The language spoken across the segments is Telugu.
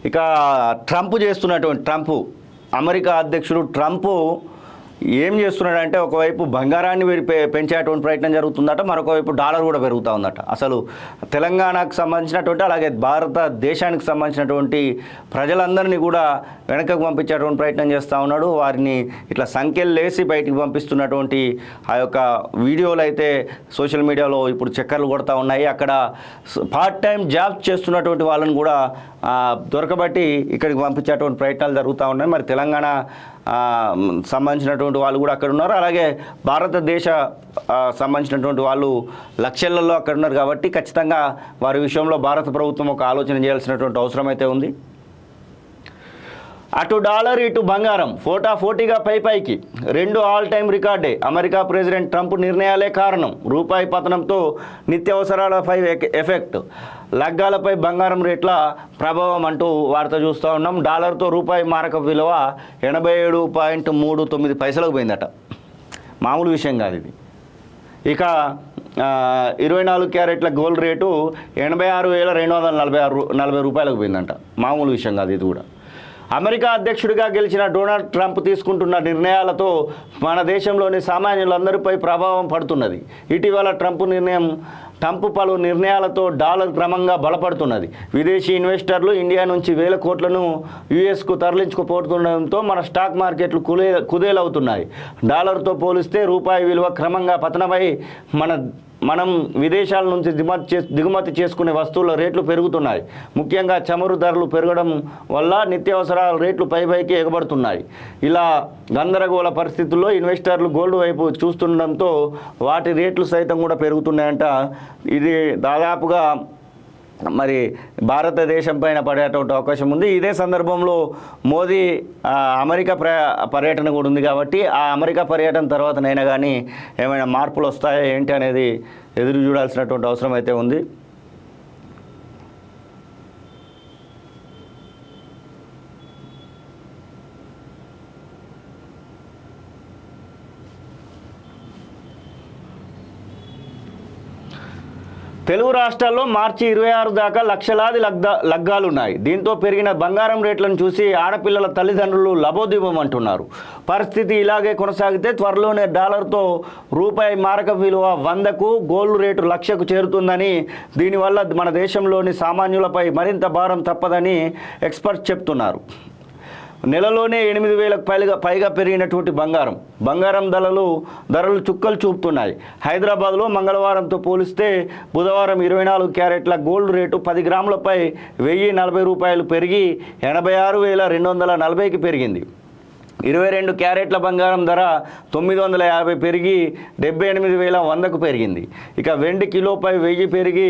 ఇక ట్రంప్ అమెరికా అధ్యక్షుడు ట్రంప్ ఏం చేస్తున్నాడంటే ఒకవైపు బంగారాన్ని పెంచేటువంటి ప్రయత్నం జరుగుతుందట, మరొకవైపు డాలర్ కూడా పెరుగుతూ ఉందట. అసలు తెలంగాణకు సంబంధించినటువంటి అలాగే భారతదేశానికి సంబంధించినటువంటి ప్రజలందరినీ కూడా వెనకకు పంపించేటువంటి ప్రయత్నం చేస్తూ ఉన్నాడు. వారిని ఇట్లా సంఖ్యలు లేసి బయటికి పంపిస్తున్నటువంటి ఆ యొక్క వీడియోలు అయితే సోషల్ మీడియాలో ఇప్పుడు చక్కర్లు కొడతా ఉన్నాయి. అక్కడ పార్ట్ టైం జాబ్ చేస్తున్నటువంటి వాళ్ళని కూడా దొరకబట్టి ఇక్కడికి పంపించేటువంటి ప్రయత్నాలు జరుగుతూ ఉన్నాయి. మరి తెలంగాణ సంబంధించినటువంటి వాళ్ళు కూడా అక్కడ ఉన్నారు, అలాగే భారతదేశ సంబంధించినటువంటి వాళ్ళు లక్షలలో అక్కడ ఉన్నారు. కాబట్టి ఖచ్చితంగా వారి విషయంలో భారత ప్రభుత్వం ఒక ఆలోచన చేయాల్సినటువంటి అవసరం అయితే ఉంది. అటు డాలర్ ఇటు బంగారం పోటాపోటీగా పైకి రెండు ఆల్ టైమ్ రికార్డే. అమెరికా ప్రెసిడెంట్ ట్రంప్ నిర్ణయాలే కారణం. రూపాయి పతనంతో నిత్యావసరాలపై ఎఫెక్ట్, లగ్గాలపై బంగారం రేట్ల ప్రభావం అంటూ వార్త చూస్తూ ఉన్నాం. డాలర్తో రూపాయి మారక విలువ 87.39 పైసలకు పోయిందట. మామూలు విషయం కాదు ఇది. ఇక 24 క్యారెట్ల గోల్డ్ రేటు 86,240 రూపాయలకు పోయిందంట. మామూలు విషయం కాదు ఇది కూడా. అమెరికా అధ్యక్షుడిగా గెలిచిన డొనాల్డ్ ట్రంప్ తీసుకుంటున్న నిర్ణయాలతో మన దేశంలోని సామాన్యులందరిపై ప్రభావం పడుతున్నది. ఇటీవల ట్రంప్ పలు నిర్ణయాలతో డాలర్ క్రమంగా బలపడుతున్నది. విదేశీ ఇన్వెస్టర్లు ఇండియా నుంచి వేల కోట్లను యుఎస్కు తరలించుకుపోతుండడంతో మన స్టాక్ మార్కెట్లు కుదేలవుతున్నాయి. డాలర్తో పోలిస్తే రూపాయి విలువ క్రమంగా పతనమై మనం విదేశాల నుంచి దిగుమతి చేసుకునే వస్తువుల రేట్లు పెరుగుతున్నాయి. ముఖ్యంగా చమురు ధరలు పెరగడం వల్ల నిత్యావసరాల రేట్లు పైకి ఎగబడుతున్నాయి. ఇలా గందరగోళ పరిస్థితుల్లో ఇన్వెస్టర్లు గోల్డ్ వైపు చూస్తుండడంతో వాటి రేట్లు సైతం కూడా పెరుగుతున్నాయంట. ఇది దాదాపుగా మరి భారతదేశం పైన పడేటువంటి అవకాశం ఉంది. ఇదే సందర్భంలో మోదీ అమెరికా పర్యటన కూడా ఉంది కాబట్టి ఆ అమెరికా పర్యటన తర్వాతనైనా కానీ ఏమైనా మార్పులు వస్తాయా ఏంటి అనేది ఎదురు చూడాల్సినటువంటి అవసరం అయితే ఉంది. తెలుగు రాష్ట్రాల్లో మార్చి 26 దాకా లక్షలాది లగ్గాలున్నాయి. దీంతో పెరిగిన బంగారం రేట్లను చూసి ఆడపిల్లల తల్లిదండ్రులు లబోదిబోమంటున్నారు. పరిస్థితి ఇలాగే కొనసాగితే త్వరలోనే డాలర్తో రూపాయి మారక విలువ 100కు, గోల్డ్ రేటు 1,00,000కు చేరుతుందని, దీనివల్ల మన దేశంలోని సామాన్యులపై మరింత భారం తప్పదని ఎక్స్పర్ట్స్ చెప్తున్నారు. నెలలోనే 8,000కు పైగా పెరిగినటువంటి బంగారం ధరలు చుక్కలు చూపుతున్నాయి. హైదరాబాద్లో మంగళవారంతో పోలిస్తే బుధవారం 24 క్యారెట్ల గోల్డ్ రేటు 10 గ్రాములపై 1,040 రూపాయలు పెరిగి 86,240కి పెరిగింది. 22 క్యారెట్ల బంగారం ధర 950 పెరిగి 78,100కు పెరిగింది. ఇక వెండి కిలోపై 1000 పెరిగి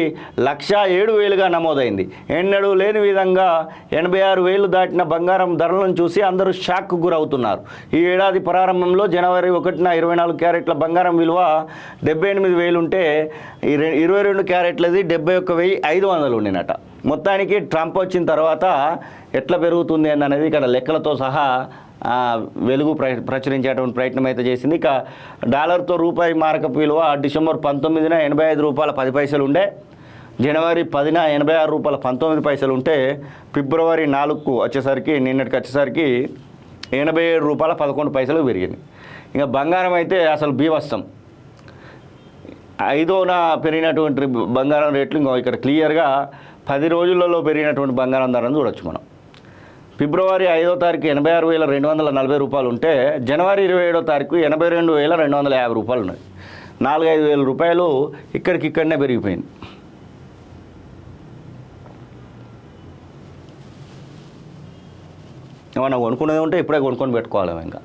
107,000గా నమోదైంది. ఎన్నడూ లేని విధంగా 86,000 దాటిన బంగారం ధరలను చూసి అందరూ షాక్కు గురవుతున్నారు. ఈ ఏడాది ప్రారంభంలో జనవరి 1న 24 క్యారెట్ల బంగారం విలువ 78,000 ఉంటే 22 క్యారెట్లది 71,500 ఉండినట. మొత్తానికి ట్రంప్ వచ్చిన తర్వాత ఎట్లా పెరుగుతుంది అనేది ఇక్కడ లెక్కలతో సహా వెలుగు ప్రచురించేటువంటి ప్రయత్నం అయితే చేసింది. ఇక డాలర్తో రూపాయి మారకపు విలువ డిసెంబర్ 19న 85 రూపాయల 10 పైసలు ఉండే, జనవరి 10న 86 రూపాయల 19 పైసలు ఉంటే, ఫిబ్రవరి 4కు వచ్చేసరికి నిన్నటికి వచ్చేసరికి 87 రూపాయల 11 పైసలు పెరిగింది. ఇంకా బంగారం అయితే అసలు బీభత్సం. 5న పెరిగినటువంటి బంగారం రేట్లు ఇంకా ఇక్కడ క్లియర్గా 10 రోజులలో పెరిగినటువంటి బంగారం ధరను చూడొచ్చు మనం. ఫిబ్రవరి 5వ తారీఖు 86,240 రూపాయలు ఉంటే, జనవరి 27వ తారీఖు 82,250 రూపాయలు ఉన్నాయి. 4-5 వేల రూపాయలు ఇక్కడినే పెరిగిపోయింది. ఏమన్నా కొనుక్కునేది ఉంటే ఇప్పుడే కొనుక్కొని పెట్టుకోవాలి ఇంకా.